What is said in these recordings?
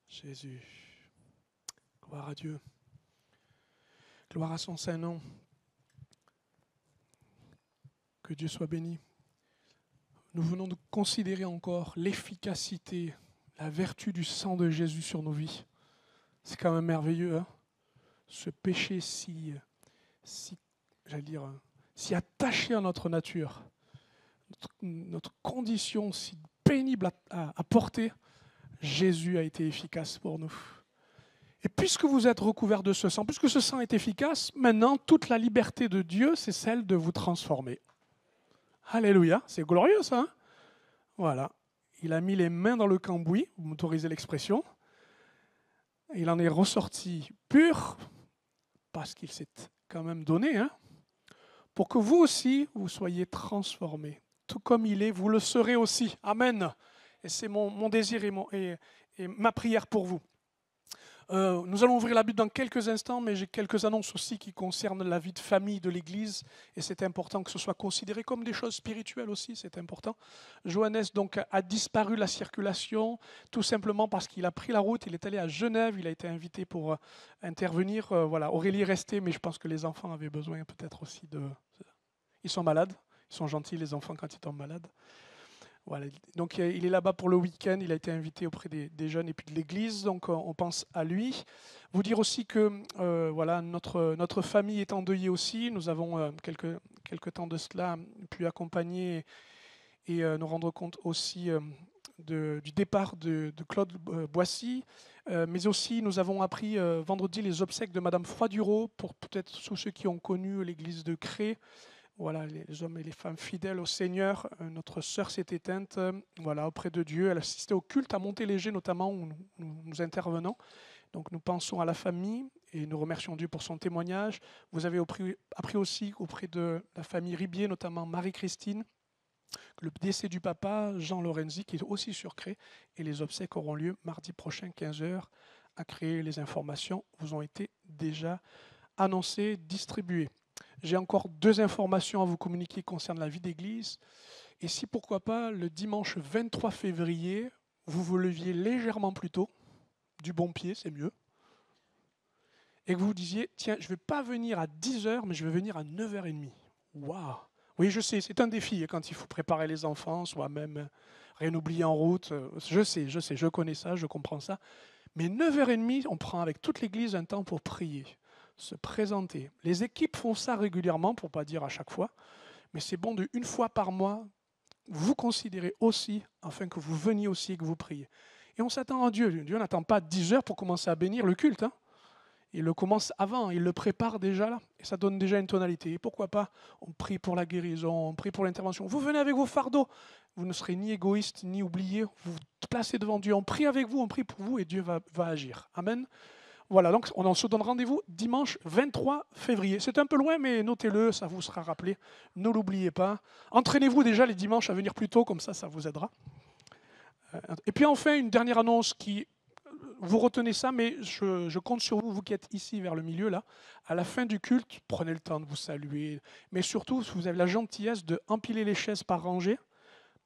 Jésus, gloire à Dieu, gloire à son Saint-Nom, que Dieu soit béni. Nous venons de considérer encore l'efficacité, la vertu du sang de Jésus sur nos vies. C'est quand même merveilleux, hein? Ce péché si attaché à notre nature, notre condition si pénible à porter, Jésus a été efficace pour nous. Et puisque vous êtes recouverts de ce sang, puisque ce sang est efficace, maintenant, toute la liberté de Dieu, c'est celle de vous transformer. Alléluia, c'est glorieux ça, hein? Voilà, il a mis les mains dans le cambouis, vous m'autorisez l'expression. Il en est ressorti pur, parce qu'il s'est quand même donné, hein, pour que vous aussi, vous soyez transformés. Tout comme il est, vous le serez aussi. Amen. Et c'est mon désir et ma prière pour vous. Nous allons ouvrir la Bible dans quelques instants, mais j'ai quelques annonces aussi qui concernent la vie de famille de l'Église, et c'est important que ce soit considéré comme des choses spirituelles aussi, c'est important. Johannes donc a disparu de la circulation, tout simplement parce qu'il a pris la route, il est allé à Genève, il a été invité pour intervenir. Voilà, Aurélie est restée, mais je pense que les enfants avaient besoin peut-être aussi de... Ils sont malades, ils sont gentils les enfants quand ils tombent malades. Voilà. Donc il est là-bas pour le week-end, il a été invité auprès des jeunes et puis de l'église, donc on pense à lui. Vous dire aussi que voilà, notre famille est endeuillée aussi, nous avons quelques temps de cela pu accompagner et nous rendre compte aussi du départ de Claude Boissy, mais aussi nous avons appris vendredi les obsèques de Madame Froiduro, pour peut-être tous ceux qui ont connu l'église de Cré. Voilà, les hommes et les femmes fidèles au Seigneur. Notre sœur s'est éteinte voilà, auprès de Dieu. Elle assistait au culte à Montéléger notamment, où nous intervenons. Donc nous pensons à la famille et nous remercions Dieu pour son témoignage. Vous avez appris aussi auprès de la famille Ribier, notamment Marie-Christine, le décès du papa, Jean Lorenzi, qui est aussi sur Cré. Et les obsèques auront lieu mardi prochain, 15h, à Cré. Les informations vous ont été déjà annoncées, distribuées. J'ai encore 2 informations à vous communiquer concernant la vie d'église. Et si, pourquoi pas, le dimanche 23 février, vous vous leviez légèrement plus tôt, du bon pied, c'est mieux, et que vous vous disiez, tiens, je ne vais pas venir à 10h, mais je vais venir à 9h30. Waouh! Oui, je sais, c'est un défi quand il faut préparer les enfants, soit même rien oublier en route. Je sais, je connais ça, je comprends ça. Mais 9h30, on prend avec toute l'église un temps pour prier, se présenter. Les équipes font ça régulièrement, pour ne pas dire à chaque fois, mais c'est bon de une fois par mois, vous considérez aussi, afin que vous veniez aussi et que vous priez. Et on s'attend à Dieu. Dieu n'attend pas 10h pour commencer à bénir le culte. Hein. Il le commence avant, il le prépare déjà là, et ça donne déjà une tonalité. Et pourquoi pas, on prie pour la guérison, on prie pour l'intervention. Vous venez avec vos fardeaux, vous ne serez ni égoïste, ni oublié. Vous vous placez devant Dieu, on prie avec vous, on prie pour vous, et Dieu va agir. Amen. Voilà, donc on se donne rendez-vous dimanche 23 février. C'est un peu loin, mais notez-le, ça vous sera rappelé. Ne l'oubliez pas. Entraînez-vous déjà les dimanches à venir plus tôt, comme ça vous aidera. Et puis enfin, une dernière annonce qui... Vous retenez ça, mais je compte sur vous, vous qui êtes ici vers le milieu, là. À la fin du culte, prenez le temps de vous saluer. Mais surtout, vous avez la gentillesse de empiler les chaises par rangée.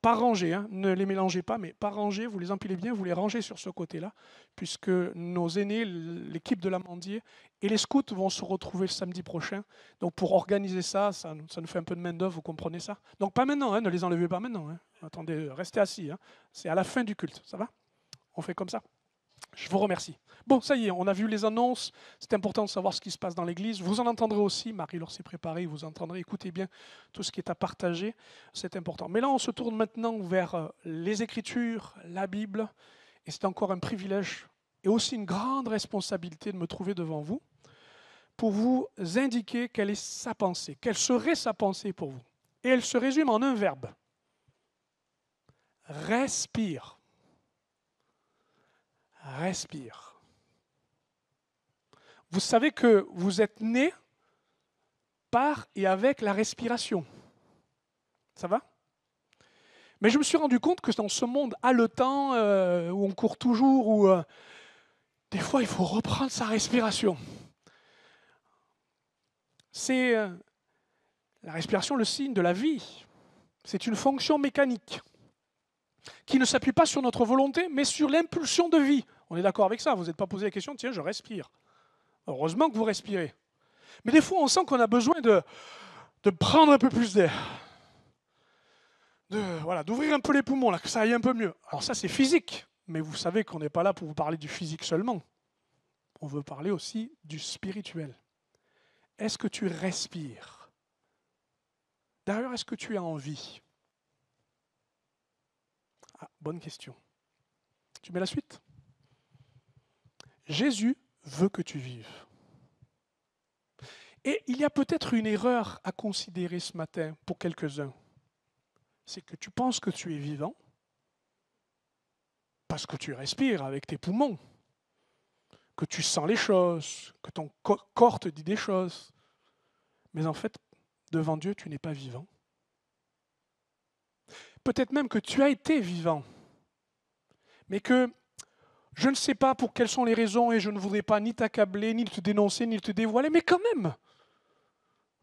Par rangée, hein, ne les mélangez pas, mais par rangée, vous les empilez bien, vous les rangez sur ce côté-là, puisque nos aînés, l'équipe de l'Amandier et les scouts vont se retrouver le samedi prochain. Donc pour organiser ça nous fait un peu de main-d'œuvre, vous comprenez ça? Donc pas maintenant, hein, ne les enlevez pas maintenant. Hein. Attendez, restez assis. Hein. C'est à la fin du culte, ça va? On fait comme ça? Je vous remercie. Bon, ça y est, on a vu les annonces. C'est important de savoir ce qui se passe dans l'Église. Vous en entendrez aussi. Marie-Laure s'est préparée. Vous entendrez. Écoutez bien tout ce qui est à partager. C'est important. Mais là, on se tourne maintenant vers les Écritures, la Bible. Et c'est encore un privilège et aussi une grande responsabilité de me trouver devant vous pour vous indiquer quelle est sa pensée. Quelle serait sa pensée pour vous. Et elle se résume en un verbe. Respire. Respire. Vous savez que vous êtes né par et avec la respiration. Ça va? Mais je me suis rendu compte que dans ce monde haletant, où on court toujours, où des fois il faut reprendre sa respiration. C'est la respiration le signe de la vie. C'est une fonction mécanique qui ne s'appuie pas sur notre volonté, mais sur l'impulsion de vie. On est d'accord avec ça, vous n'êtes pas posé la question, tiens, je respire. Heureusement que vous respirez. Mais des fois, on sent qu'on a besoin de prendre un peu plus d'air. D'ouvrir un peu les poumons, là, que ça aille un peu mieux. Alors ça, c'est physique, mais vous savez qu'on n'est pas là pour vous parler du physique seulement. On veut parler aussi du spirituel. Est-ce que tu respires? D'ailleurs, est-ce que tu as envie? Ah, bonne question. Tu mets la suite? Jésus veut que tu vives. Et il y a peut-être une erreur à considérer ce matin pour quelques-uns. C'est que tu penses que tu es vivant parce que tu respires avec tes poumons, que tu sens les choses, que ton corps te dit des choses. Mais en fait, devant Dieu, tu n'es pas vivant. Peut-être même que tu as été vivant, mais que je ne sais pas pour quelles sont les raisons et je ne voudrais pas ni t'accabler, ni te dénoncer, ni te dévoiler, mais quand même,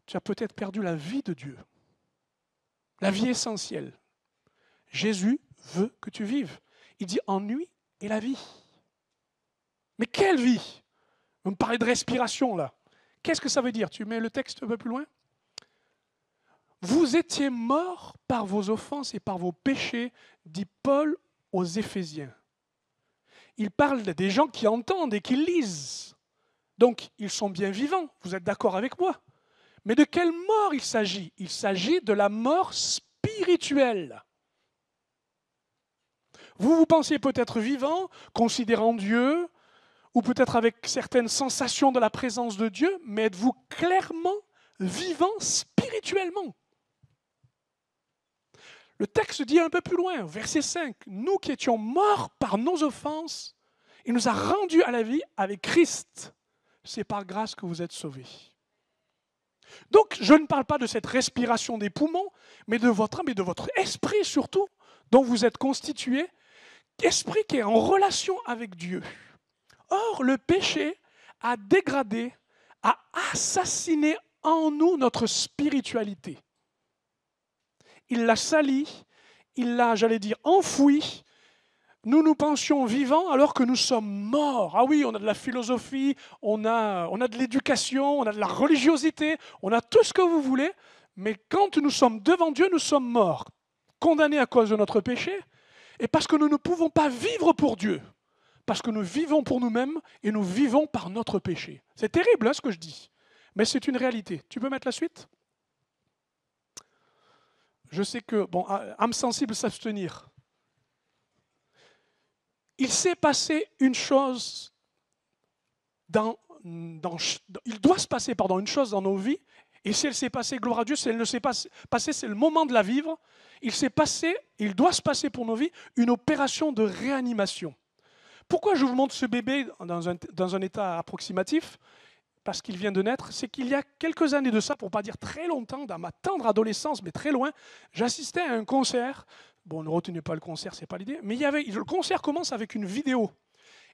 tu as peut-être perdu la vie de Dieu, la vie essentielle. Jésus veut que tu vives. Il dit ennui et la vie. Mais quelle vie? On me parlait de respiration là. Qu'est-ce que ça veut dire? Tu mets le texte un peu plus loin? Vous étiez morts par vos offenses et par vos péchés, dit Paul aux Éphésiens. Il parle des gens qui entendent et qui lisent. Donc, ils sont bien vivants, vous êtes d'accord avec moi. Mais de quelle mort il s'agit? Il s'agit de la mort spirituelle. Vous pensiez peut-être vivant, considérant Dieu, ou peut-être avec certaines sensations de la présence de Dieu, mais êtes-vous clairement vivant spirituellement? Le texte dit un peu plus loin, verset 5, « Nous qui étions morts par nos offenses, il nous a rendus à la vie avec Christ. C'est par grâce que vous êtes sauvés. » Donc, je ne parle pas de cette respiration des poumons, mais de votre âme et de votre esprit surtout, dont vous êtes constitué, esprit qui est en relation avec Dieu. Or, le péché a dégradé, a assassiné en nous notre spiritualité. Il l'a sali, il l'a, j'allais dire, enfoui. Nous nous pensions vivants alors que nous sommes morts. Ah oui, on a de la philosophie, on a de l'éducation, on a de la religiosité, on a tout ce que vous voulez, mais quand nous sommes devant Dieu, nous sommes morts, condamnés à cause de notre péché, et parce que nous ne pouvons pas vivre pour Dieu, parce que nous vivons pour nous-mêmes et nous vivons par notre péché. C'est terrible, hein, ce que je dis, mais c'est une réalité. Tu peux mettre la suite? Je sais que, bon, âme sensible, s'abstenir. Il s'est passé une chose il doit se passer une chose dans nos vies, et si elle s'est passée, gloire à Dieu, si elle ne s'est pas passée, c'est le moment de la vivre. Il doit se passer pour nos vies une opération de réanimation. Pourquoi je vous montre ce bébé dans un état approximatif? Parce qu'il vient de naître, c'est qu'il y a quelques années de ça, pour ne pas dire très longtemps, dans ma tendre adolescence, mais très loin, j'assistais à un concert. Bon, ne retenez pas le concert, c'est pas l'idée, mais le concert commence avec une vidéo.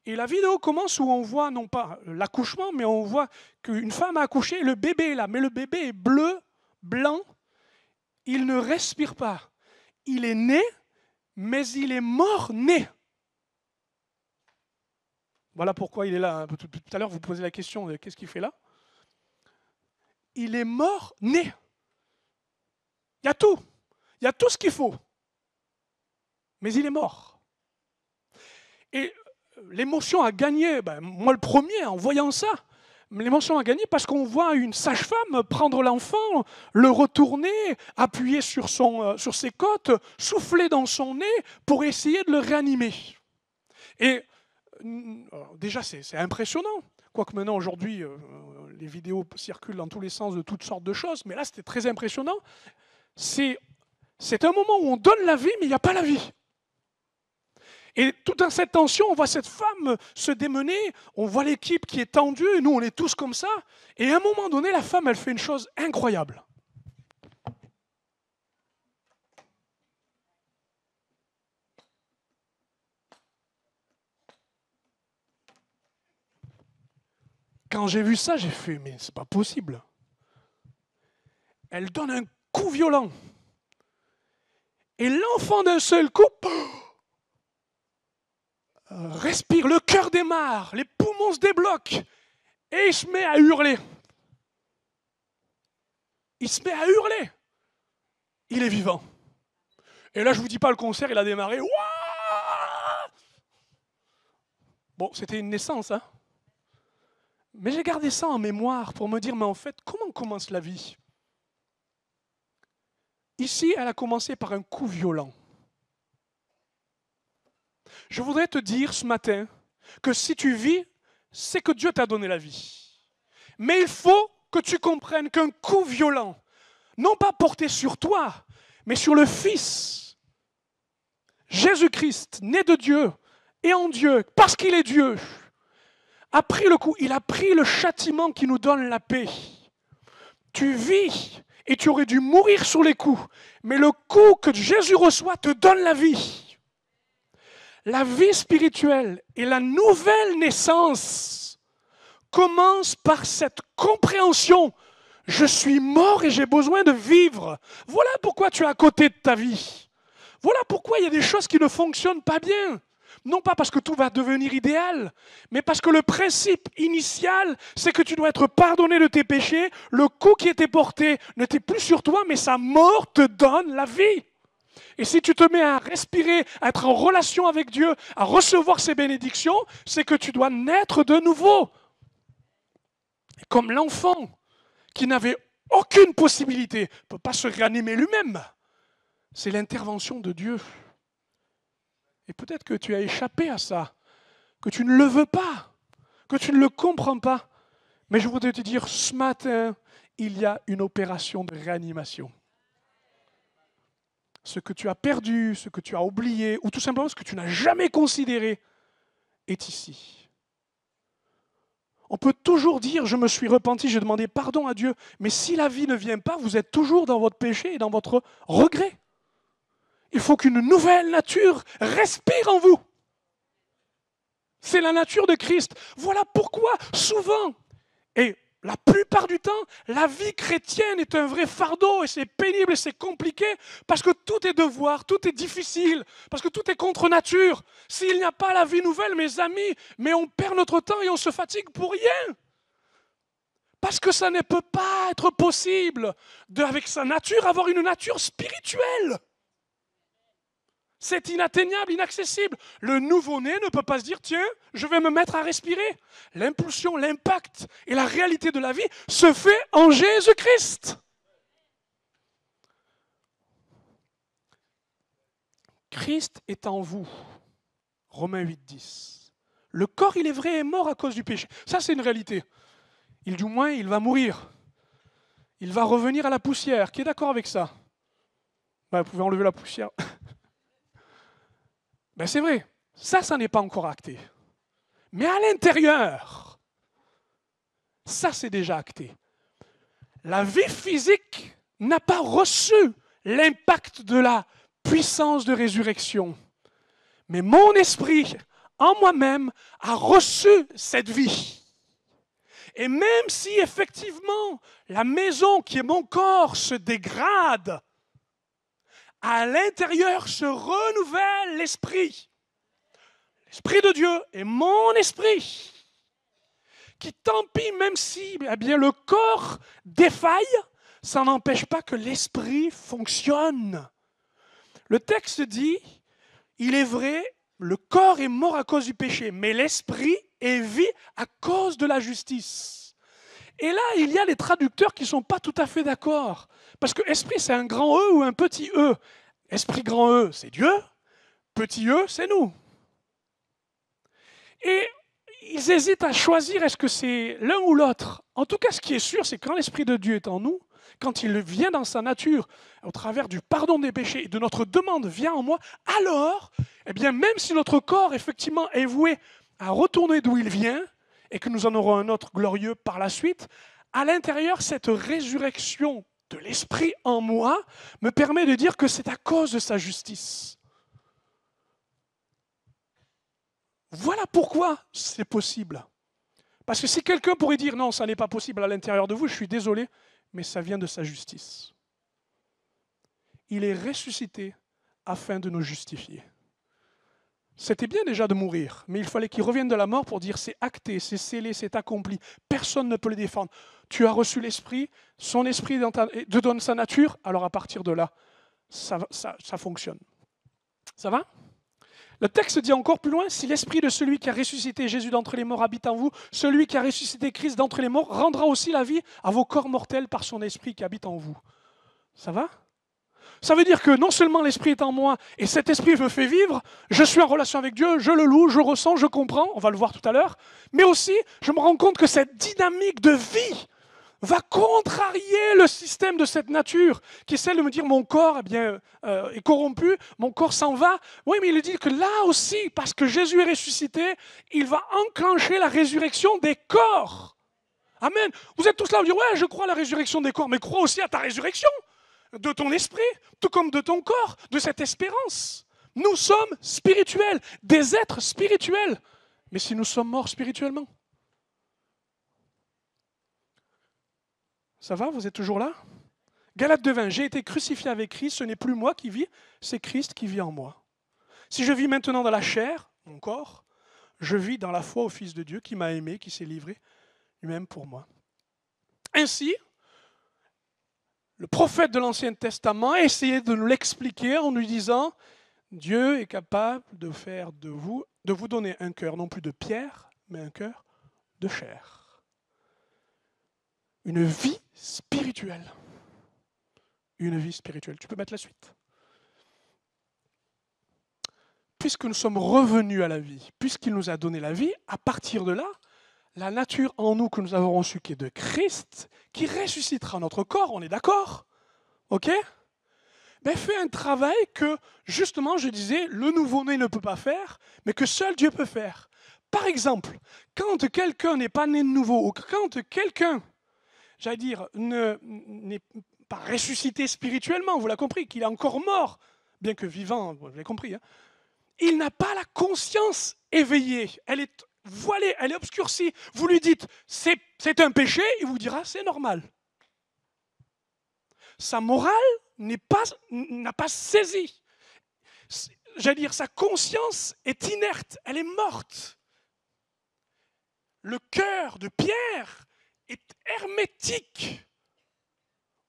Et la vidéo commence où on voit, non pas l'accouchement, mais on voit qu'une femme a accouché et le bébé est là. Mais le bébé est bleu, blanc, il ne respire pas. Il est né, mais il est mort-né. Voilà pourquoi il est là. Tout à l'heure, vous posez la question, qu'est-ce qu'il fait là? Il est mort-né. Il y a tout. Il y a tout ce qu'il faut. Mais il est mort. Et l'émotion a gagné, moi le premier, en voyant ça, l'émotion a gagné parce qu'on voit une sage-femme prendre l'enfant, le retourner, appuyer sur ses côtes, souffler dans son nez pour essayer de le réanimer. Et déjà, c'est impressionnant. Quoique maintenant, aujourd'hui, les vidéos circulent dans tous les sens de toutes sortes de choses, mais là, c'était très impressionnant. C'est un moment où on donne la vie, mais il n'y a pas la vie. Et tout dans cette tension, on voit cette femme se démener, on voit l'équipe qui est tendue, et nous, on est tous comme ça. Et à un moment donné, la femme, elle fait une chose incroyable. Quand j'ai vu ça, j'ai fait, mais c'est pas possible. Elle donne un coup violent. Et l'enfant d'un seul coup respire, le cœur démarre, les poumons se débloquent et il se met à hurler. Il se met à hurler. Il est vivant. Et là, je ne vous dis pas, le concert, il a démarré. Ouah, bon, c'était une naissance, hein. Mais j'ai gardé ça en mémoire pour me dire, mais en fait, comment commence la vie? Ici, elle a commencé par un coup violent. Je voudrais te dire ce matin que si tu vis, c'est que Dieu t'a donné la vie. Mais il faut que tu comprennes qu'un coup violent, non pas porté sur toi, mais sur le Fils, Jésus-Christ, né de Dieu et en Dieu, parce qu'il est Dieu, a pris le coup, il a pris le châtiment qui nous donne la paix. Tu vis et tu aurais dû mourir sur les coups, mais le coup que Jésus reçoit te donne la vie. La vie spirituelle et la nouvelle naissance commencent par cette compréhension. Je suis mort et j'ai besoin de vivre. Voilà pourquoi tu es à côté de ta vie. Voilà pourquoi il y a des choses qui ne fonctionnent pas bien. Non pas parce que tout va devenir idéal, mais parce que le principe initial, c'est que tu dois être pardonné de tes péchés. Le coup qui était porté n'était plus sur toi, mais sa mort te donne la vie. Et si tu te mets à respirer, à être en relation avec Dieu, à recevoir ses bénédictions, c'est que tu dois naître de nouveau. Et comme l'enfant qui n'avait aucune possibilité, ne peut pas se réanimer lui-même, c'est l'intervention de Dieu. Et peut-être que tu as échappé à ça, que tu ne le veux pas, que tu ne le comprends pas. Mais je voudrais te dire, ce matin, il y a une opération de réanimation. Ce que tu as perdu, ce que tu as oublié, ou tout simplement ce que tu n'as jamais considéré, est ici. On peut toujours dire, je me suis repenti, j'ai demandé pardon à Dieu, mais si la vie ne vient pas, vous êtes toujours dans votre péché et dans votre regret. Il faut qu'une nouvelle nature respire en vous. C'est la nature de Christ. Voilà pourquoi, souvent, et la plupart du temps, la vie chrétienne est un vrai fardeau et c'est pénible et c'est compliqué parce que tout est devoir, tout est difficile, parce que tout est contre nature. S'il n'y a pas la vie nouvelle, mes amis, mais on perd notre temps et on se fatigue pour rien. Parce que ça ne peut pas être possible avec sa nature, avoir une nature spirituelle. C'est inatteignable, inaccessible. Le nouveau-né ne peut pas se dire, tiens, je vais me mettre à respirer. L'impulsion, l'impact et la réalité de la vie se fait en Jésus-Christ. Christ est en vous. Romains 8, 10. Le corps, il est vrai, est mort à cause du péché. Ça, c'est une réalité. Du moins, il va mourir. Il va revenir à la poussière. Qui est d'accord avec ça? Vous pouvez enlever la poussière. C'est vrai, ça n'est pas encore acté. Mais à l'intérieur, ça c'est déjà acté. La vie physique n'a pas reçu l'impact de la puissance de résurrection. Mais mon esprit, en moi-même, a reçu cette vie. Et même si effectivement la maison qui est mon corps se dégrade, à l'intérieur se renouvelle l'esprit. L'esprit de Dieu est mon esprit. Qui tant pis, même si le corps défaille, ça n'empêche pas que l'esprit fonctionne. Le texte dit, il est vrai, le corps est mort à cause du péché, mais l'esprit est vie à cause de la justice. Et là, il y a les traducteurs qui ne sont pas tout à fait d'accord. Parce que esprit, c'est un grand E ou un petit E. Esprit grand E, c'est Dieu. Petit E, c'est nous. Et ils hésitent à choisir, est-ce que c'est l'un ou l'autre. En tout cas, ce qui est sûr, c'est que quand l'Esprit de Dieu est en nous, quand il vient dans sa nature, au travers du pardon des péchés et de notre demande vient en moi, alors, même si notre corps, effectivement, est voué à retourner d'où il vient, et que nous en aurons un autre glorieux par la suite, à l'intérieur, cette résurrection de l'Esprit en moi me permet de dire que c'est à cause de sa justice. Voilà pourquoi c'est possible. Parce que si quelqu'un pourrait dire non, ça n'est pas possible à l'intérieur de vous, je suis désolé, mais ça vient de sa justice. Il est ressuscité afin de nous justifier. C'était bien déjà de mourir, mais il fallait qu'il revienne de la mort pour dire c'est acté, c'est scellé, c'est accompli. Personne ne peut le défendre. Tu as reçu l'Esprit, son Esprit te donne sa nature, alors à partir de là, ça fonctionne. Ça va ? Le texte dit encore plus loin, si l'Esprit de celui qui a ressuscité Jésus d'entre les morts habite en vous, celui qui a ressuscité Christ d'entre les morts rendra aussi la vie à vos corps mortels par son Esprit qui habite en vous. Ça va ? Ça veut dire que non seulement l'Esprit est en moi et cet Esprit me fait vivre, je suis en relation avec Dieu, je le loue, je ressens, je comprends, on va le voir tout à l'heure, mais aussi je me rends compte que cette dynamique de vie va contrarier le système de cette nature qui est celle de me dire mon corps est corrompu, mon corps s'en va. Oui, mais il dit que là aussi, parce que Jésus est ressuscité, il va enclencher la résurrection des corps. Amen. Vous êtes tous là, vous dites, ouais, je crois à la résurrection des corps, mais crois aussi à ta résurrection de ton esprit, tout comme de ton corps, de cette espérance. Nous sommes spirituels, des êtres spirituels. Mais si nous sommes morts spirituellement, ça va, vous êtes toujours là ? Galates 2:20, j'ai été crucifié avec Christ, ce n'est plus moi qui vis, c'est Christ qui vit en moi. Si je vis maintenant dans la chair, mon corps, je vis dans la foi au Fils de Dieu qui m'a aimé, qui s'est livré lui-même pour moi. Ainsi, le prophète de l'Ancien Testament a essayé de nous l'expliquer en nous disant « Dieu est capable de faire de vous donner un cœur, non plus de pierre, mais un cœur de chair. » Une vie spirituelle. Une vie spirituelle. Tu peux mettre la suite. Puisque nous sommes revenus à la vie, puisqu'il nous a donné la vie, à partir de là, la nature en nous que nous avons reçue qui est de Christ, qui ressuscitera notre corps, on est d'accord ? Ok ? Ben, fait un travail que, justement, je disais, le nouveau-né ne peut pas faire, mais que seul Dieu peut faire. Par exemple, quand quelqu'un n'est pas né de nouveau, ou quand quelqu'un, j'allais dire, n'est pas ressuscité spirituellement, vous l'avez compris, qu'il est encore mort, bien que vivant, vous l'avez compris, hein, il n'a pas la conscience éveillée, elle est voilée, elle est obscurcie. Vous lui dites, c'est un péché, il vous dira, c'est normal. Sa morale n'a pas saisi. J'allais dire, sa conscience est inerte, elle est morte. Le cœur de Pierre est hermétique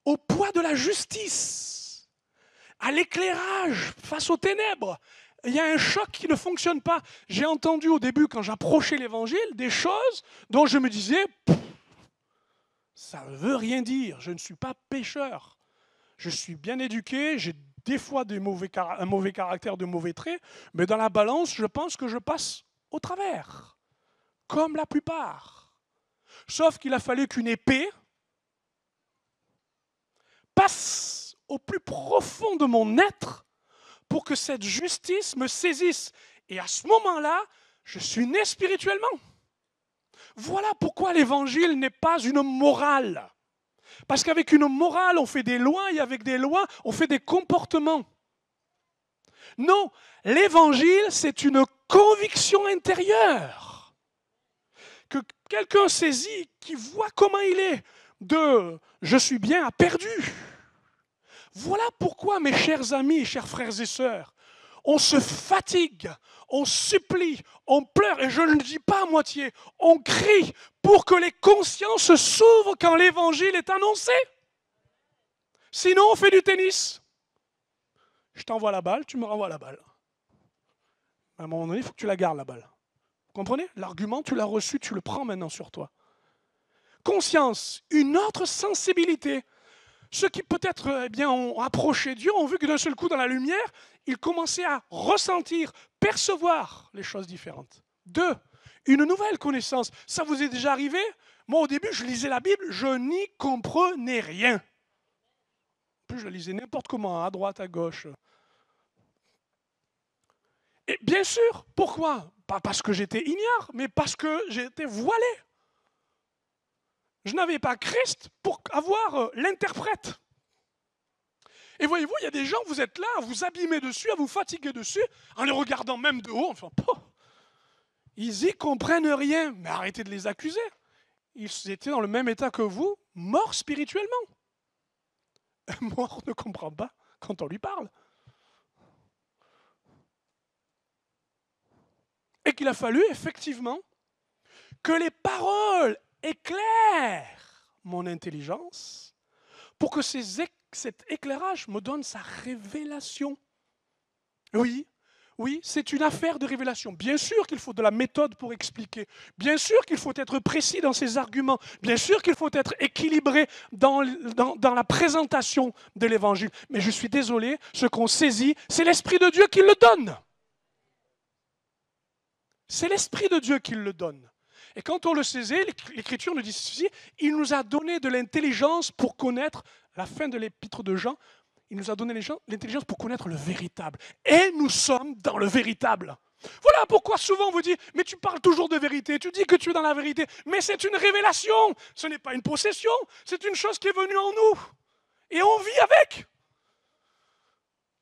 au poids de la justice, à l'éclairage face aux ténèbres. Il y a un choc qui ne fonctionne pas. J'ai entendu au début, quand j'approchais l'évangile, des choses dont je me disais, ça ne veut rien dire, je ne suis pas pécheur. Je suis bien éduqué, j'ai des fois un mauvais caractère, de mauvais traits, mais dans la balance, je pense que je passe au travers, comme la plupart. Sauf qu'il a fallu qu'une épée passe au plus profond de mon être pour que cette justice me saisisse. Et à ce moment-là, je suis né spirituellement. Voilà pourquoi l'évangile n'est pas une morale. Parce qu'avec une morale, on fait des lois, et avec des lois, on fait des comportements. Non, l'évangile, c'est une conviction intérieure. Que quelqu'un saisit, qui voit comment il est, de « je suis bien » à « perdu ». Voilà pourquoi, mes chers amis, chers frères et sœurs, on se fatigue, on supplie, on pleure, et je ne le dis pas à moitié, on crie pour que les consciences s'ouvrent quand l'évangile est annoncé. Sinon, on fait du tennis. Je t'envoie la balle, tu me renvoies la balle. À un moment donné, il faut que tu la gardes, la balle. Vous comprenez ? L'argument, tu l'as reçu, tu le prends maintenant sur toi. Conscience, une autre sensibilité. Ceux qui peut-être ont approché Dieu ont vu que d'un seul coup, dans la lumière, ils commençaient à ressentir, percevoir les choses différentes. 2, une nouvelle connaissance. Ça vous est déjà arrivé ? Moi, au début, je lisais la Bible, je n'y comprenais rien. En plus, je la lisais n'importe comment, à droite, à gauche. Et bien sûr, pourquoi ? Pas parce que j'étais ignare, mais parce que j'étais voilé. Je n'avais pas Christ pour avoir l'interprète. Et voyez-vous, il y a des gens, vous êtes là, à vous abîmer dessus, à vous fatiguer dessus, en les regardant même de haut, enfin, Ils y comprennent rien. Mais arrêtez de les accuser. Ils étaient dans le même état que vous, morts spirituellement. Un mort ne comprend pas quand on lui parle. Et qu'il a fallu effectivement que les paroles éclairent mon intelligence pour que cet éclairage me donne sa révélation. Oui, oui, c'est une affaire de révélation. Bien sûr qu'il faut de la méthode pour expliquer. Bien sûr qu'il faut être précis dans ses arguments. Bien sûr qu'il faut être équilibré dans la présentation de l'Évangile. Mais je suis désolé, ce qu'on saisit, c'est l'Esprit de Dieu qui le donne. C'est l'Esprit de Dieu qui le donne. Et quand on le saisit, l'Écriture nous dit ceci, il nous a donné de l'intelligence pour connaître, à la fin de l'épître de Jean, il nous a donné l'intelligence pour connaître le véritable. Et nous sommes dans le véritable. Voilà pourquoi souvent on vous dit, mais tu parles toujours de vérité, tu dis que tu es dans la vérité, mais c'est une révélation, ce n'est pas une possession, c'est une chose qui est venue en nous. Et on vit avec.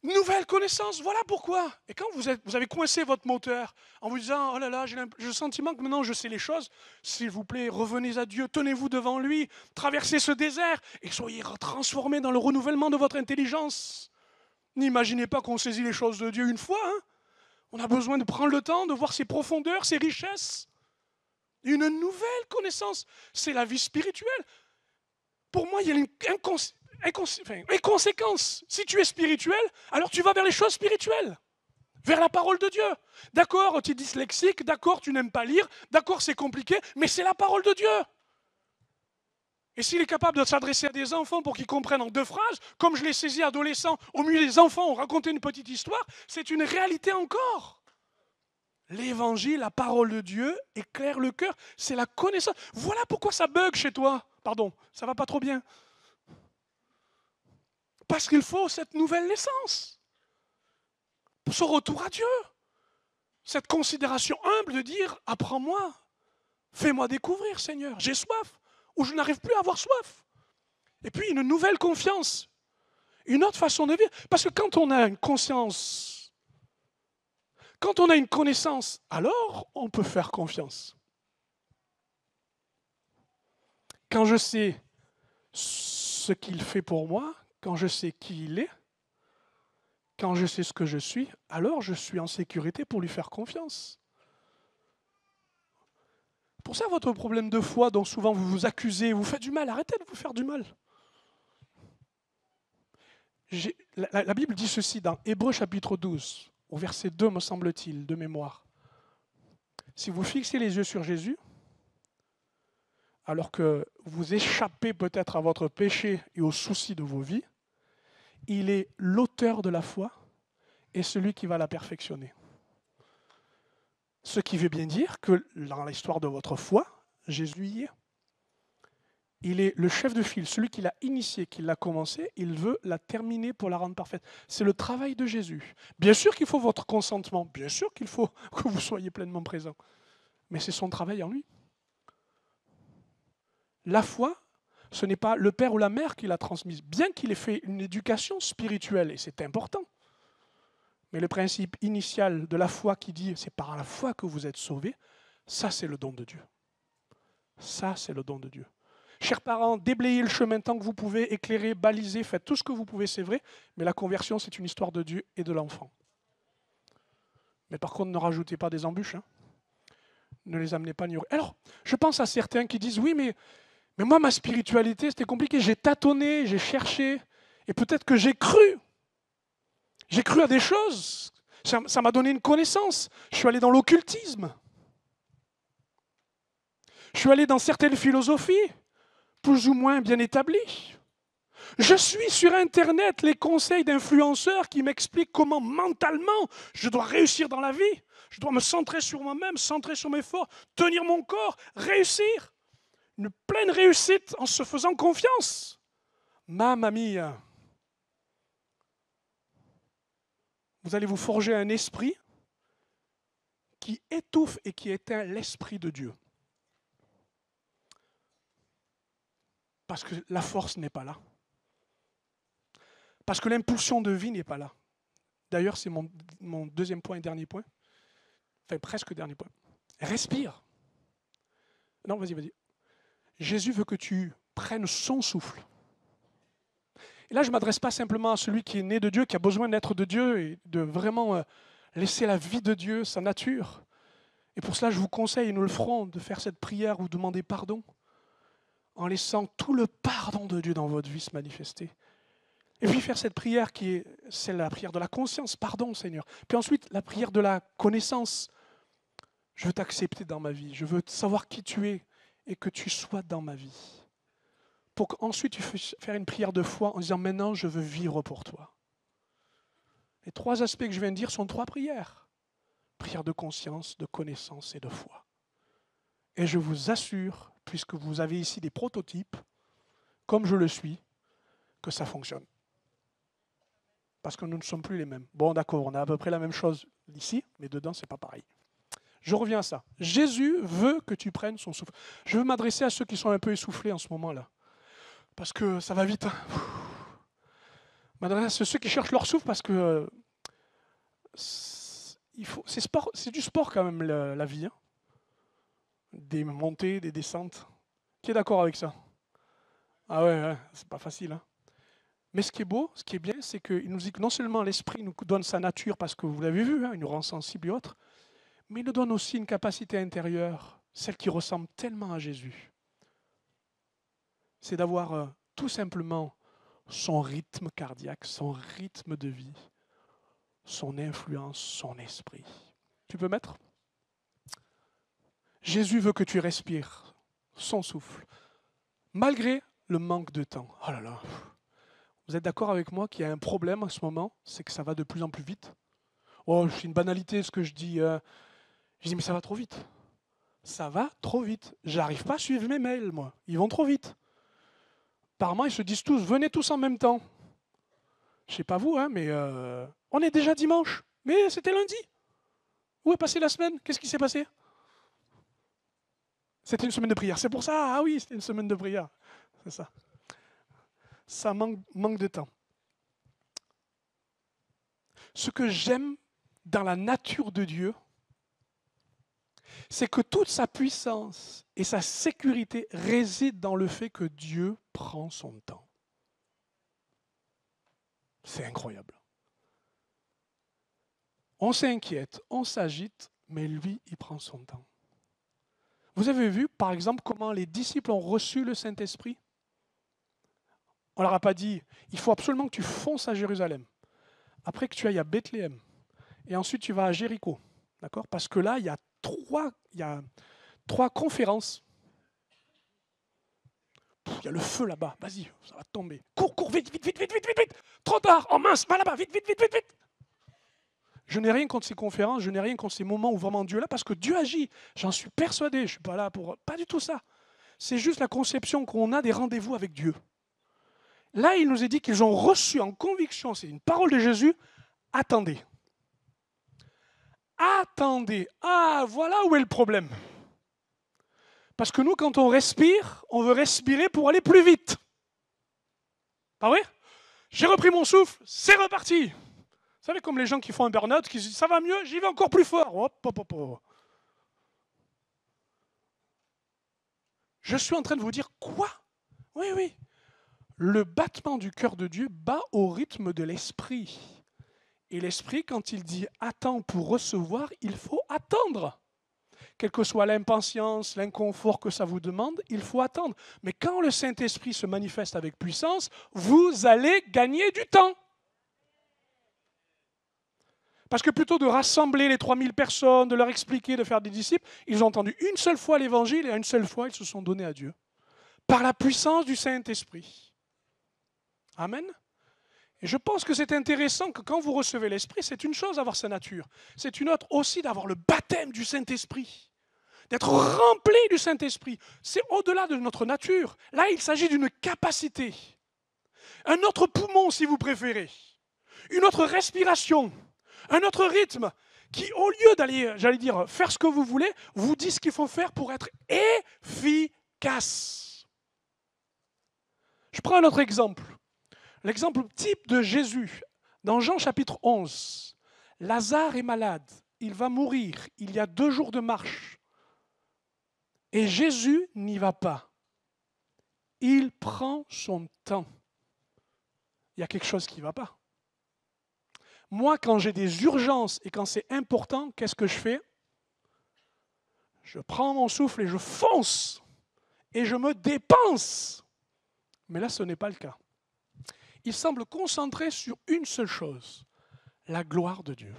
Nouvelle connaissance, voilà pourquoi. Et quand vous avez coincé votre moteur en vous disant, oh là là, j'ai le sentiment que maintenant je sais les choses, s'il vous plaît, revenez à Dieu, tenez-vous devant lui, traversez ce désert et soyez transformés dans le renouvellement de votre intelligence. N'imaginez pas qu'on saisit les choses de Dieu une fois. Hein. On a besoin de prendre le temps de voir ses profondeurs, ses richesses. Une nouvelle connaissance, c'est la vie spirituelle. Pour moi, il y a une conséquence. Si tu es spirituel, alors tu vas vers les choses spirituelles, vers la parole de Dieu. D'accord, tu es dyslexique, d'accord, tu n'aimes pas lire, d'accord, c'est compliqué, mais c'est la parole de Dieu. Et s'il est capable de s'adresser à des enfants pour qu'ils comprennent en 2 phrases, comme je l'ai saisi adolescent, au milieu des enfants ont raconté une petite histoire, c'est une réalité encore. L'évangile, la parole de Dieu, éclaire le cœur, c'est la connaissance. Voilà pourquoi ça bug chez toi. Pardon, ça va pas trop bien. Parce qu'il faut cette nouvelle naissance. Pour ce retour à Dieu. Cette considération humble de dire, apprends-moi, fais-moi découvrir, Seigneur, j'ai soif, ou je n'arrive plus à avoir soif. Et puis une nouvelle confiance, une autre façon de vivre. Parce que quand on a une conscience, quand on a une connaissance, alors on peut faire confiance. Quand je sais ce qu'il fait pour moi, quand je sais qui il est, quand je sais ce que je suis, alors je suis en sécurité pour lui faire confiance. Pour ça, votre problème de foi dont souvent vous vous accusez, vous faites du mal, arrêtez de vous faire du mal. La Bible dit ceci dans Hébreux chapitre 12, au verset 2 me semble-t-il, de mémoire. Si vous fixez les yeux sur Jésus, alors que vous échappez peut-être à votre péché et aux soucis de vos vies, il est l'auteur de la foi et celui qui va la perfectionner. Ce qui veut bien dire que dans l'histoire de votre foi, Jésus y est. Il est le chef de file, celui qui l'a initié, qui l'a commencé, il veut la terminer pour la rendre parfaite. C'est le travail de Jésus. Bien sûr qu'il faut votre consentement, bien sûr qu'il faut que vous soyez pleinement présent, mais c'est son travail en lui. La foi, ce n'est pas le père ou la mère qui l'a transmise, bien qu'il ait fait une éducation spirituelle, et c'est important. Mais le principe initial de la foi qui dit c'est par la foi que vous êtes sauvés, ça c'est le don de Dieu. Ça c'est le don de Dieu. Chers parents, déblayez le chemin tant que vous pouvez, éclairez, balisez, faites tout ce que vous pouvez, c'est vrai, mais la conversion c'est une histoire de Dieu et de l'enfant. Mais par contre ne rajoutez pas des embûches, hein. Ne les amenez pas ignorer. Alors, je pense à certains qui disent oui mais moi ma spiritualité c'était compliqué, j'ai tâtonné, j'ai cherché, et peut-être que j'ai cru. J'ai cru à des choses, ça m'a donné une connaissance. Je suis allé dans l'occultisme. Je suis allé dans certaines philosophies, plus ou moins bien établies. Je suis sur Internet les conseils d'influenceurs qui m'expliquent comment mentalement je dois réussir dans la vie. Je dois me centrer sur moi-même, centrer sur mes forces, tenir mon corps, réussir. Une pleine réussite en se faisant confiance. Mamma mia. Vous allez vous forger un esprit qui étouffe et qui éteint l'esprit de Dieu. Parce que la force n'est pas là. Parce que l'impulsion de vie n'est pas là. D'ailleurs, c'est mon deuxième point et dernier point. Enfin, presque dernier point. Respire. Non, vas-y, vas-y. Jésus veut que tu prennes son souffle. Et là, je ne m'adresse pas simplement à celui qui est né de Dieu, qui a besoin d'être de Dieu et de vraiment laisser la vie de Dieu, sa nature. Et pour cela, je vous conseille, et nous le ferons, de faire cette prière où demander pardon, en laissant tout le pardon de Dieu dans votre vie se manifester. Et puis faire cette prière qui est celle de la prière de la conscience, pardon Seigneur. Puis ensuite, la prière de la connaissance. Je veux t'accepter dans ma vie, je veux savoir qui tu es et que tu sois dans ma vie. Pour qu'ensuite tu fasses faire une prière de foi en disant maintenant je veux vivre pour toi. Les 3 aspects que je viens de dire sont 3 prières. Prière de conscience, de connaissance et de foi. Et je vous assure, puisque vous avez ici des prototypes, comme je le suis, que ça fonctionne. Parce que nous ne sommes plus les mêmes. Bon, d'accord, on a à peu près la même chose ici, mais dedans, c'est pas pareil. Je reviens à ça. Jésus veut que tu prennes son souffle. Je veux m'adresser à ceux qui sont un peu essoufflés en ce moment-là. Parce que ça va vite. Hein. M'adresser à ceux qui cherchent leur souffle parce que c'est du sport quand même la vie. Hein. Des montées, des descentes. Qui est d'accord avec ça? Ah ouais, c'est pas facile. Hein. Mais ce qui est beau, ce qui est bien, c'est qu'il nous dit que non seulement l'esprit nous donne sa nature parce que vous l'avez vu, hein, il nous rend sensibles et autres, mais il nous donne aussi une capacité intérieure, celle qui ressemble tellement à Jésus. C'est d'avoir tout simplement son rythme cardiaque, son rythme de vie, son influence, son esprit. Tu peux mettre? Jésus veut que tu respires son souffle, malgré le manque de temps. Oh là là. Vous êtes d'accord avec moi qu'il y a un problème en ce moment, c'est que ça va de plus en plus vite. Oh, c'est une banalité ce que je dis. Je dis mais ça va trop vite. Ça va trop vite. J'arrive pas à suivre mes mails, moi. Ils vont trop vite. Apparemment, ils se disent tous, venez tous en même temps. Je sais pas vous, hein, mais on est déjà dimanche. Mais c'était lundi. Où est passée la semaine? Qu'est-ce qui s'est passé? C'était une semaine de prière. C'est pour ça. Ah oui, c'était une semaine de prière. C'est ça. Ça manque de temps. Ce que j'aime dans la nature de Dieu, c'est que toute sa puissance et sa sécurité résident dans le fait que Dieu prend son temps. C'est incroyable. On s'inquiète, on s'agite, mais lui, il prend son temps. Vous avez vu, par exemple, comment les disciples ont reçu le Saint-Esprit? On ne leur a pas dit, il faut absolument que tu fonces à Jérusalem. Après que tu ailles à Bethléem. Et ensuite, tu vas à Jéricho. D'accord? Parce que là, il y a trois conférences. Il y a le feu là-bas. Vas-y, ça va tomber. Cours, vite. Trop tard. Oh mince, va là-bas, vite. Je n'ai rien contre ces conférences, je n'ai rien contre ces moments où vraiment Dieu est là, parce que Dieu agit. J'en suis persuadé. Je ne suis pas là pour... Pas du tout ça. C'est juste la conception qu'on a des rendez-vous avec Dieu. Là, il nous est dit qu'ils ont reçu en conviction, c'est une parole de Jésus, attendez. Attendez. Ah, voilà où est le problème. Parce que nous, quand on respire, on veut respirer pour aller plus vite. Pas vrai? J'ai repris mon souffle, c'est reparti. Vous savez, comme les gens qui font un burn-out, qui se disent, ça va mieux, j'y vais encore plus fort. Hop. Je suis en train de vous dire, quoi? Oui. Le battement du cœur de Dieu bat au rythme de l'esprit. Et l'esprit, quand il dit attends pour recevoir, il faut attendre. Quelle que soit l'impatience, l'inconfort que ça vous demande, il faut attendre. Mais quand le Saint-Esprit se manifeste avec puissance, vous allez gagner du temps. Parce que plutôt de rassembler les 3000 personnes, de leur expliquer, de faire des disciples, ils ont entendu une seule fois l'Évangile et à une seule fois, ils se sont donnés à Dieu. Par la puissance du Saint-Esprit. Amen. Et je pense que c'est intéressant que quand vous recevez l'Esprit, c'est une chose d'avoir sa nature. C'est une autre aussi d'avoir le baptême du Saint-Esprit. D'être rempli du Saint-Esprit. C'est au-delà de notre nature. Là, il s'agit d'une capacité. Un autre poumon, si vous préférez. Une autre respiration. Un autre rythme qui, au lieu d'aller, faire ce que vous voulez, vous dit ce qu'il faut faire pour être efficace. Je prends un autre exemple. L'exemple type de Jésus, dans Jean chapitre 11, Lazare est malade, il va mourir, il y a 2 jours de marche. Et Jésus n'y va pas. Il prend son temps. Il y a quelque chose qui ne va pas. Moi, quand j'ai des urgences et quand c'est important, qu'est-ce que je fais? Je prends mon souffle et je fonce. Et je me dépense. Mais là, ce n'est pas le cas. Il semble concentré sur une seule chose, la gloire de Dieu.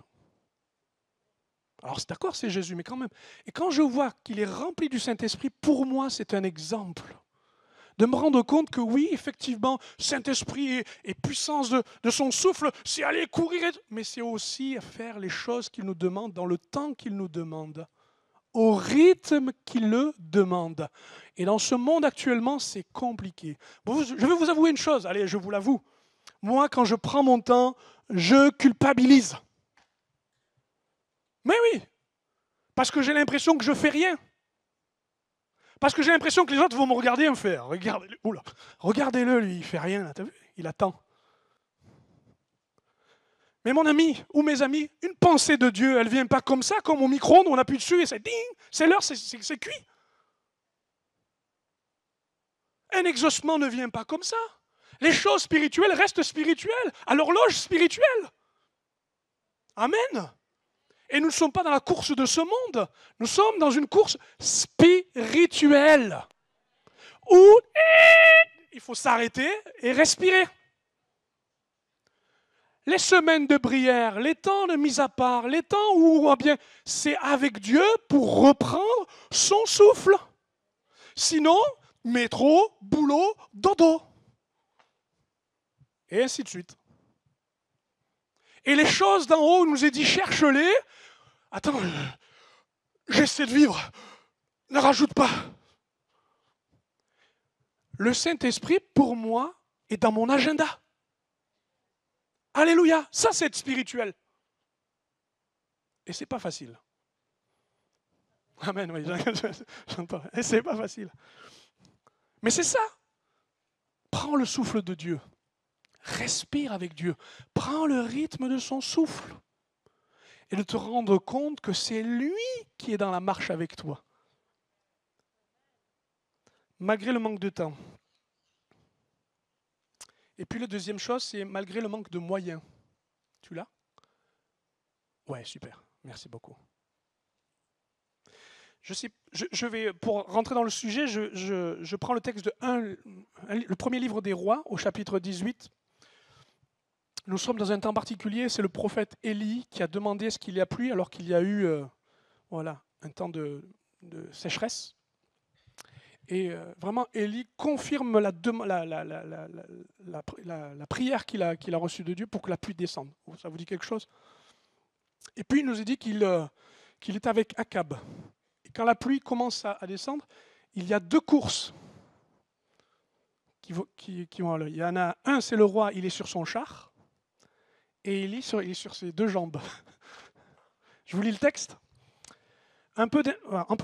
Alors c'est d'accord, c'est Jésus, mais quand même. Et quand je vois qu'il est rempli du Saint-Esprit, pour moi, c'est un exemple. De me rendre compte que oui, effectivement, Saint-Esprit et puissance de son souffle, c'est aller courir, mais c'est aussi faire les choses qu'il nous demande dans le temps qu'il nous demande, au rythme qu'il le demande. Et dans ce monde actuellement, c'est compliqué. Je vais vous avouer une chose, allez, je vous l'avoue. Moi, quand je prends mon temps, je culpabilise. Mais oui, parce que j'ai l'impression que je ne fais rien. Parce que j'ai l'impression que les autres vont me regarder et me faire. Regardez-le, lui, il ne fait rien, là, t'as vu? Il attend. Mais mon ami ou mes amis, une pensée de Dieu, elle ne vient pas comme ça, comme au micro-ondes, on appuie dessus et c'est ding, c'est l'heure, c'est cuit. Un exaucement ne vient pas comme ça. Les choses spirituelles restent spirituelles, à l'horloge spirituelle. Amen. Et nous ne sommes pas dans la course de ce monde. Nous sommes dans une course spirituelle. Où il faut s'arrêter et respirer. Les semaines de prière, les temps de mise à part, les temps où bien c'est avec Dieu pour reprendre son souffle. Sinon, métro, boulot, dodo. Et ainsi de suite. Et les choses d'en haut, il nous est dit, cherche-les. Attends, j'essaie de vivre. Ne rajoute pas. Le Saint-Esprit, pour moi, est dans mon agenda. Alléluia, ça c'est être spirituel. Et c'est pas facile. Amen, oui, j'entends. Et c'est pas facile. Mais c'est ça. Prends le souffle de Dieu. Respire avec Dieu. Prends le rythme de son souffle. Et de te rendre compte que c'est lui qui est dans la marche avec toi. Malgré le manque de temps. Et puis la deuxième chose, c'est malgré le manque de moyens. Tu l'as? Ouais, super. Merci beaucoup. Je vais, pour rentrer dans le sujet, je prends le texte de le premier livre des rois, au chapitre 18. Nous sommes dans un temps particulier, c'est le prophète Élie qui a demandé est-ce qu'il y a plu alors qu'il y a eu un temps de sécheresse. Et vraiment, Élie confirme la prière qu'il a reçue de Dieu pour que la pluie descende. Ça vous dit quelque chose? Et puis il nous a dit qu'il est avec Akab. Et quand la pluie commence à descendre, il y a deux courses qui vont aller. Il y en a un, c'est le roi, il est sur son char. Et il est sur ses deux jambes. Je vous lis le texte. Un peu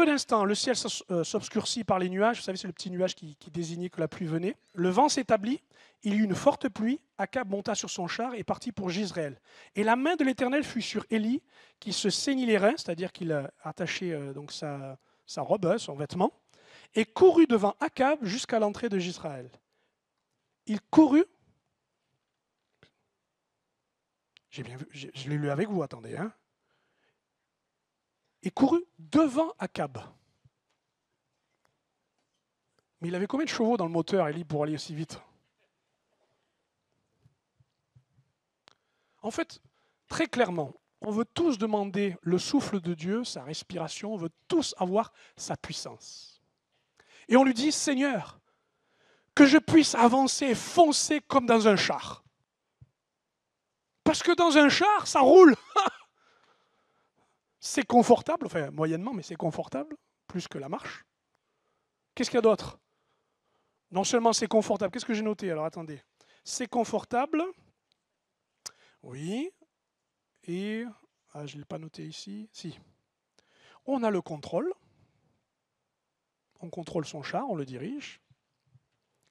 d'instant, le ciel s'obscurcit par les nuages. Vous savez, c'est le petit nuage qui désignait que la pluie venait. Le vent s'établit. Il y eut une forte pluie. Akab monta sur son char et partit pour Jezreel. Et la main de l'Éternel fut sur Élie, qui se saignit les reins, c'est-à-dire qu'il a attaché donc sa robe, son vêtement, et courut devant Akab jusqu'à l'entrée de Jezreel. Il courut. J'ai bien vu, je l'ai lu avec vous, attendez. Il courut devant Akab. Mais il avait combien de chevaux dans le moteur, Élie, pour aller aussi vite? En fait, très clairement, on veut tous demander le souffle de Dieu, sa respiration, on veut tous avoir sa puissance. Et on lui dit, Seigneur, que je puisse avancer et foncer comme dans un char. Parce que dans un char, ça roule. C'est confortable, enfin moyennement, mais c'est confortable, plus que la marche. Qu'est-ce qu'il y a d'autre? Non seulement c'est confortable, qu'est-ce que j'ai noté? Alors attendez. C'est confortable, oui, et je ne l'ai pas noté ici, si. On a le contrôle, on contrôle son char, on le dirige,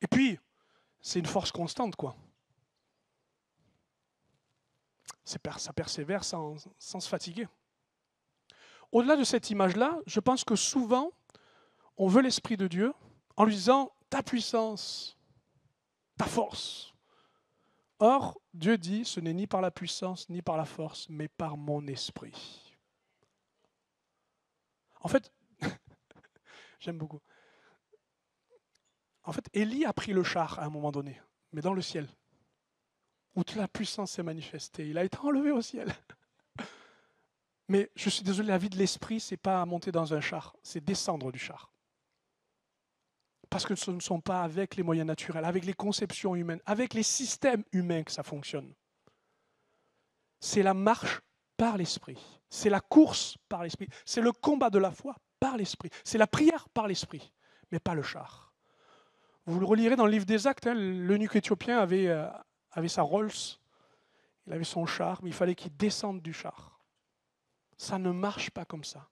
et puis c'est une force constante, quoi. Ça persévère sans se fatiguer. Au-delà de cette image-là, je pense que souvent, on veut l'Esprit de Dieu en lui disant « ta puissance, ta force ». Or, Dieu dit « ce n'est ni par la puissance, ni par la force, mais par mon esprit ». En fait, j'aime beaucoup. En fait, Élie a pris le char à un moment donné, mais dans le ciel, où toute la puissance s'est manifestée. Il a été enlevé au ciel. Mais je suis désolé, la vie de l'esprit, ce n'est pas monter dans un char, c'est descendre du char. Parce que ce ne sont pas avec les moyens naturels, avec les conceptions humaines, avec les systèmes humains que ça fonctionne. C'est la marche par l'esprit. C'est la course par l'esprit. C'est le combat de la foi par l'esprit. C'est la prière par l'esprit, mais pas le char. Vous le relirez dans le livre des Actes, hein, l'eunuque éthiopien avait sa Rolls, il avait son char, mais il fallait qu'il descende du char. Ça ne marche pas comme ça.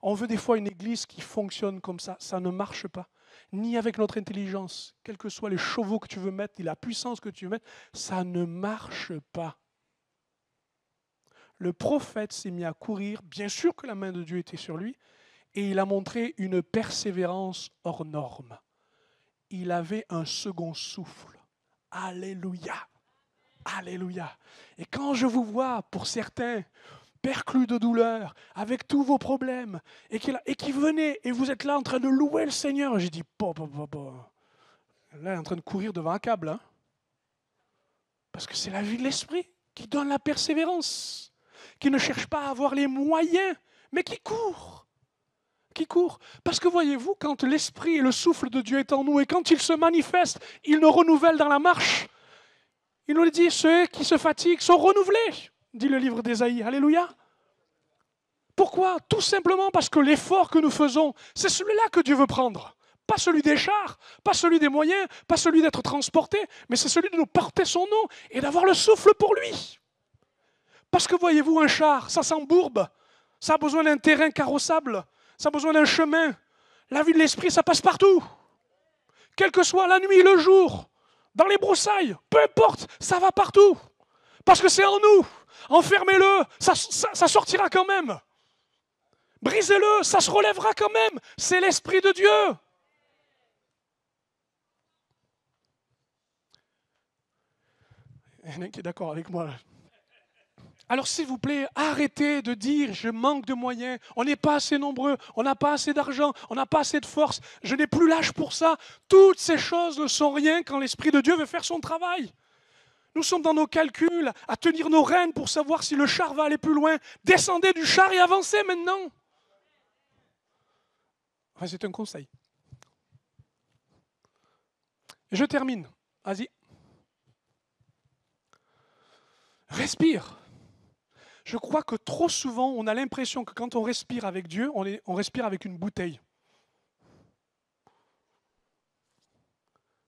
On veut des fois une église qui fonctionne comme ça ne marche pas. Ni avec notre intelligence, quels que soient les chevaux que tu veux mettre, ni la puissance que tu veux mettre, ça ne marche pas. Le prophète s'est mis à courir, bien sûr que la main de Dieu était sur lui, et il a montré une persévérance hors norme. Il avait un second souffle. Alléluia. Alléluia. Et quand je vous vois, pour certains, perclus de douleur, avec tous vos problèmes, et qui venez, et vous êtes là en train de louer le Seigneur, j'ai dit, là, il est en train de courir devant un câble. Hein. Parce que c'est la vie de l'esprit qui donne la persévérance, qui ne cherche pas à avoir les moyens, mais qui court. Qui court. Parce que voyez-vous, quand l'esprit et le souffle de Dieu est en nous, et quand il se manifeste, il nous renouvelle dans la marche. Il nous dit, ceux qui se fatiguent sont renouvelés, dit le livre d'Ésaïe. Alléluia. Pourquoi? Tout simplement parce que l'effort que nous faisons, c'est celui-là que Dieu veut prendre. Pas celui des chars, pas celui des moyens, pas celui d'être transporté, mais c'est celui de nous porter son nom et d'avoir le souffle pour lui. Parce que voyez-vous, un char, ça s'embourbe, ça a besoin d'un terrain carrossable, ça a besoin d'un chemin. La vie de l'esprit, ça passe partout. Quelle que soit la nuit, le jour, dans les broussailles, peu importe, ça va partout. Parce que c'est en nous. Enfermez-le, ça sortira quand même. Brisez-le, ça se relèvera quand même. C'est l'Esprit de Dieu. Il y en a un qui est d'accord avec moi. Alors s'il vous plaît, arrêtez de dire je manque de moyens, on n'est pas assez nombreux, on n'a pas assez d'argent, on n'a pas assez de force, je n'ai plus l'âge pour ça. Toutes ces choses ne sont rien quand l'Esprit de Dieu veut faire son travail. Nous sommes dans nos calculs, à tenir nos rênes pour savoir si le char va aller plus loin. Descendez du char et avancez maintenant. Enfin, c'est un conseil. Je termine. Vas-y. Respire. Je crois que trop souvent, on a l'impression que quand on respire avec Dieu, on respire avec une bouteille.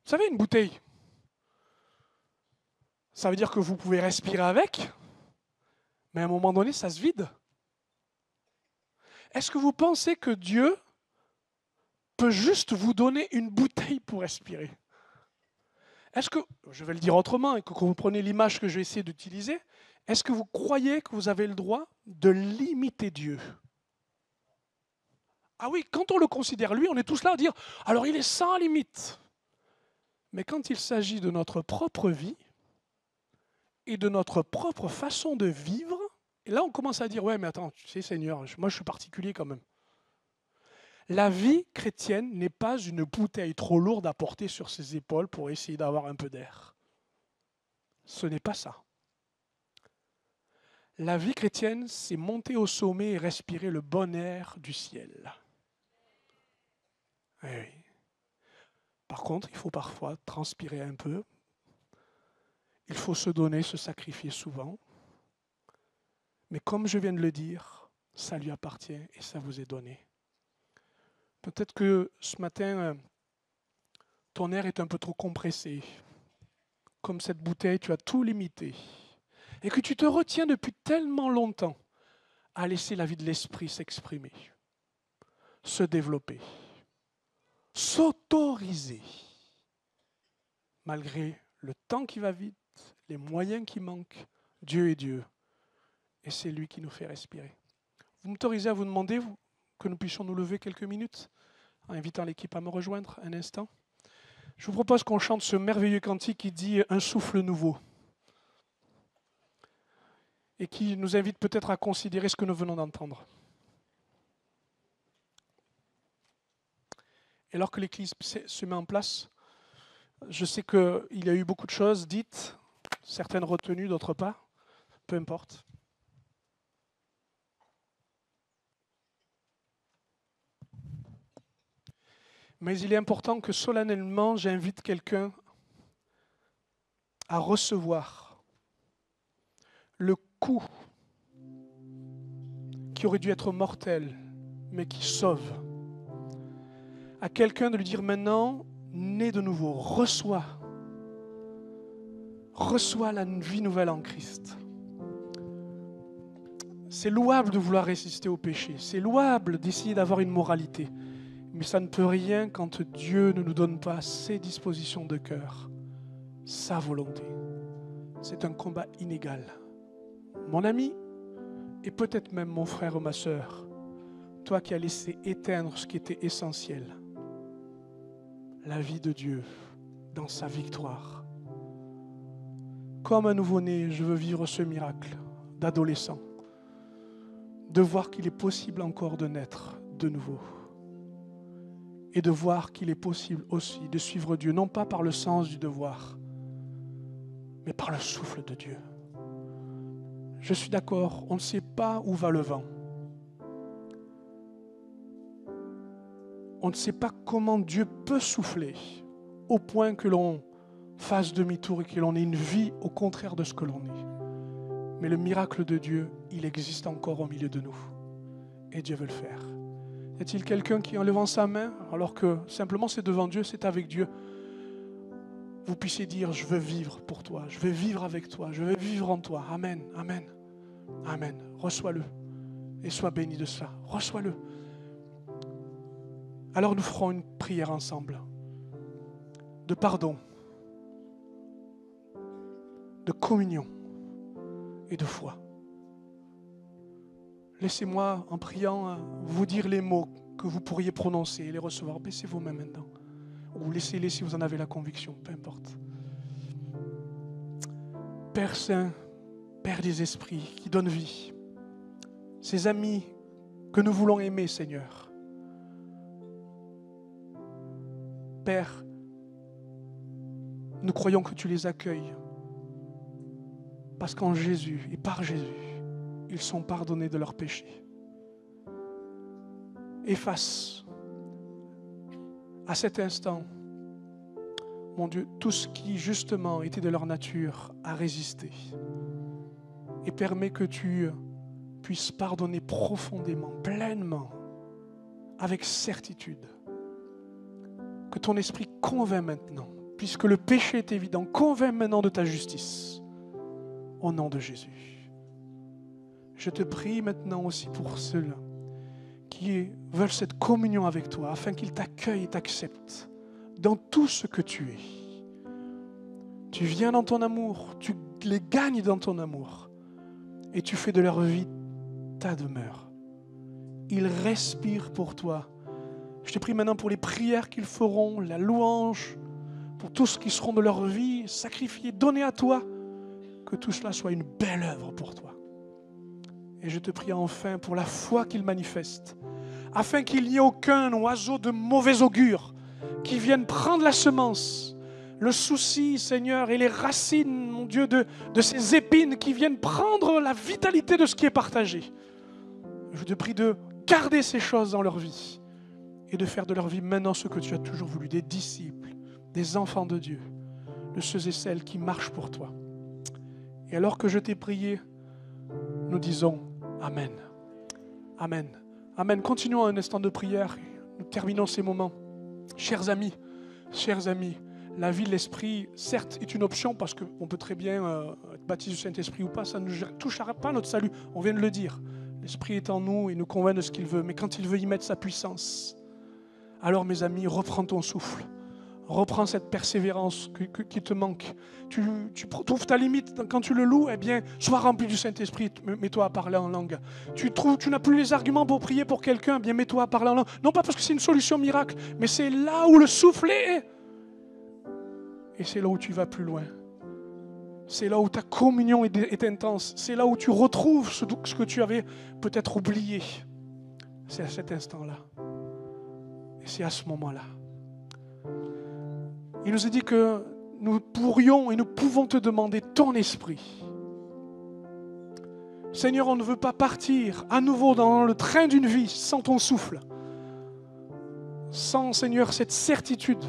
Vous savez, une bouteille, ça veut dire que vous pouvez respirer avec, mais à un moment donné, ça se vide. Est-ce que vous pensez que Dieu peut juste vous donner une bouteille pour respirer? Est-ce que, je vais le dire autrement, et que vous prenez l'image que je vais essayer d'utiliser, est-ce que vous croyez que vous avez le droit de limiter Dieu? Ah oui, quand on le considère lui, on est tous là à dire, alors il est sans limite. Mais quand il s'agit de notre propre vie et de notre propre façon de vivre, et là on commence à dire, ouais mais attends, tu sais Seigneur, moi je suis particulier quand même. La vie chrétienne n'est pas une bouteille trop lourde à porter sur ses épaules pour essayer d'avoir un peu d'air. Ce n'est pas ça. La vie chrétienne, c'est monter au sommet et respirer le bon air du ciel. Oui. Par contre, il faut parfois transpirer un peu. Il faut se donner, se sacrifier souvent. Mais comme je viens de le dire, ça lui appartient et ça vous est donné. Peut-être que ce matin, ton air est un peu trop compressé. Comme cette bouteille, tu as tout limité. Et que tu te retiens depuis tellement longtemps à laisser la vie de l'esprit s'exprimer, se développer, s'autoriser, malgré le temps qui va vite, les moyens qui manquent. Dieu est Dieu, et c'est lui qui nous fait respirer. Vous m'autorisez à vous demander que nous puissions nous lever quelques minutes en invitant l'équipe à me rejoindre un instant. Je vous propose qu'on chante ce merveilleux cantique qui dit « Un souffle nouveau » et qui nous invite peut-être à considérer ce que nous venons d'entendre. Et alors que l'Église se met en place, je sais qu'il y a eu beaucoup de choses dites, certaines retenues, d'autres pas, peu importe. Mais il est important que solennellement, j'invite quelqu'un à recevoir le coup qui aurait dû être mortel, mais qui sauve. À quelqu'un de lui dire maintenant, né de nouveau, reçois la vie nouvelle en Christ. C'est louable de vouloir résister au péché, c'est louable d'essayer d'avoir une moralité. Mais ça ne peut rien quand Dieu ne nous donne pas ses dispositions de cœur, sa volonté. C'est un combat inégal. Mon ami, et peut-être même mon frère ou ma sœur, toi qui as laissé éteindre ce qui était essentiel, la vie de Dieu dans sa victoire. Comme un nouveau-né, je veux vivre ce miracle d'adolescent, de voir qu'il est possible encore de naître de nouveau. Et de voir qu'il est possible aussi de suivre Dieu, non pas par le sens du devoir, mais par le souffle de Dieu. Je suis d'accord, on ne sait pas où va le vent. On ne sait pas comment Dieu peut souffler au point que l'on fasse demi-tour et que l'on ait une vie au contraire de ce que l'on est. Mais le miracle de Dieu, il existe encore au milieu de nous. Et Dieu veut le faire. Y a-t-il quelqu'un qui, en levant sa main, alors que simplement c'est devant Dieu, c'est avec Dieu, vous puissiez dire, je veux vivre pour toi, je veux vivre avec toi, je veux vivre en toi. Amen, amen, amen. Reçois-le et sois béni de cela. Reçois-le. Alors nous ferons une prière ensemble de pardon, de communion et de foi. Laissez-moi, en priant, vous dire les mots que vous pourriez prononcer et les recevoir. Baissez vos mains maintenant. Ou laissez-les si vous en avez la conviction, peu importe. Père Saint, Père des esprits, qui donne vie, ces amis que nous voulons aimer, Seigneur. Père, nous croyons que tu les accueilles, parce qu'en Jésus et par Jésus, ils sont pardonnés de leurs péchés. Efface à cet instant, mon Dieu, tout ce qui justement était de leur nature à résister. Et permets que tu puisses pardonner profondément, pleinement, avec certitude. Que ton esprit convainc maintenant, puisque le péché est évident, convainc maintenant de ta justice. Au nom de Jésus. Je te prie maintenant aussi pour ceux-là qui veulent cette communion avec toi, afin qu'ils t'accueillent et t'acceptent dans tout ce que tu es. Tu viens dans ton amour, tu les gagnes dans ton amour et tu fais de leur vie ta demeure. Ils respirent pour toi. Je te prie maintenant pour les prières qu'ils feront, la louange, pour tout ce qui seront de leur vie, sacrifiés, donnés à toi, que tout cela soit une belle œuvre pour toi. Et je te prie enfin pour la foi qu'ils manifestent, afin qu'il n'y ait aucun oiseau de mauvais augure qui vienne prendre la semence, le souci, Seigneur, et les racines, mon Dieu, de ces épines qui viennent prendre la vitalité de ce qui est partagé. Je te prie de garder ces choses dans leur vie et de faire de leur vie maintenant ce que tu as toujours voulu, des disciples, des enfants de Dieu, de ceux et celles qui marchent pour toi. Et alors que je t'ai prié, nous disons Amen. Amen. Amen. Continuons un instant de prière. Nous terminons ces moments. Chers amis, la vie de l'Esprit, certes, est une option parce qu'on peut très bien être baptisé du Saint-Esprit ou pas, ça ne touchera pas notre salut. On vient de le dire. L'Esprit est en nous et nous convainc de ce qu'il veut. Mais quand il veut y mettre sa puissance, alors mes amis, reprends ton souffle. Reprends cette persévérance qui te manque. Tu trouves ta limite quand tu le loues, eh bien, sois rempli du Saint-Esprit, mets-toi à parler en langue. Tu n'as plus les arguments pour prier pour quelqu'un, eh bien, mets-toi à parler en langue. Non pas parce que c'est une solution miracle, mais c'est là où le souffle est. Et c'est là où tu vas plus loin. C'est là où ta communion est intense. C'est là où tu retrouves ce que tu avais peut-être oublié. C'est à cet instant-là. Et c'est à ce moment-là. Il nous a dit que nous pourrions et nous pouvons te demander ton esprit. Seigneur, on ne veut pas partir à nouveau dans le train d'une vie sans ton souffle. Sans, Seigneur, cette certitude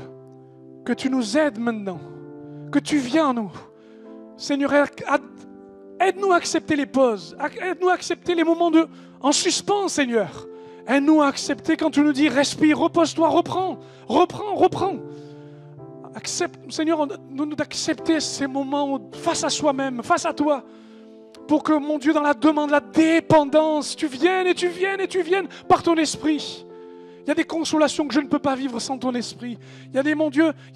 que tu nous aides maintenant, que tu viens à nous. Seigneur, aide-nous à accepter les pauses, aide-nous à accepter les moments en suspens, Seigneur. Aide-nous à accepter quand tu nous dis respire, repose-toi, reprends. Accepte, Seigneur, nous d'accepter ces moments face à soi-même, face à toi, pour que, mon Dieu, dans la demande, la dépendance, tu viennes par ton esprit. Il y a des consolations que je ne peux pas vivre sans ton esprit. Il y a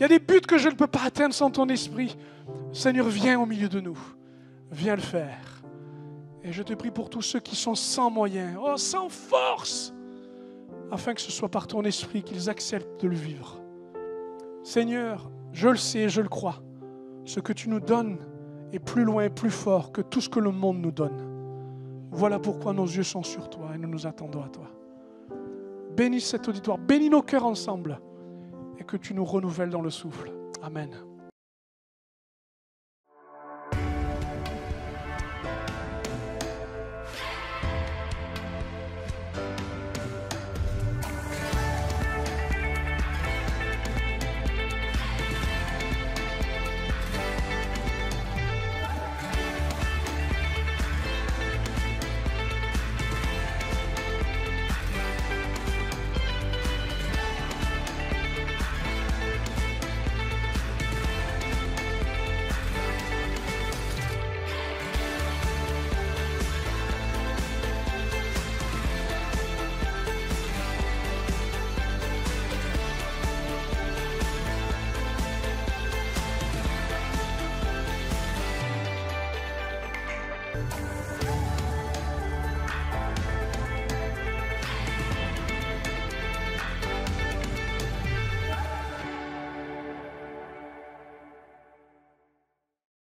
des buts que je ne peux pas atteindre sans ton esprit. Seigneur, viens au milieu de nous. Viens le faire. Et je te prie pour tous ceux qui sont sans moyens, sans force, afin que ce soit par ton esprit qu'ils acceptent de le vivre. Seigneur, je le sais, je le crois. Ce que tu nous donnes est plus loin, plus fort que tout ce que le monde nous donne. Voilà pourquoi nos yeux sont sur toi et nous nous attendons à toi. Bénis cet auditoire, bénis nos cœurs ensemble et que tu nous renouvelles dans le souffle. Amen.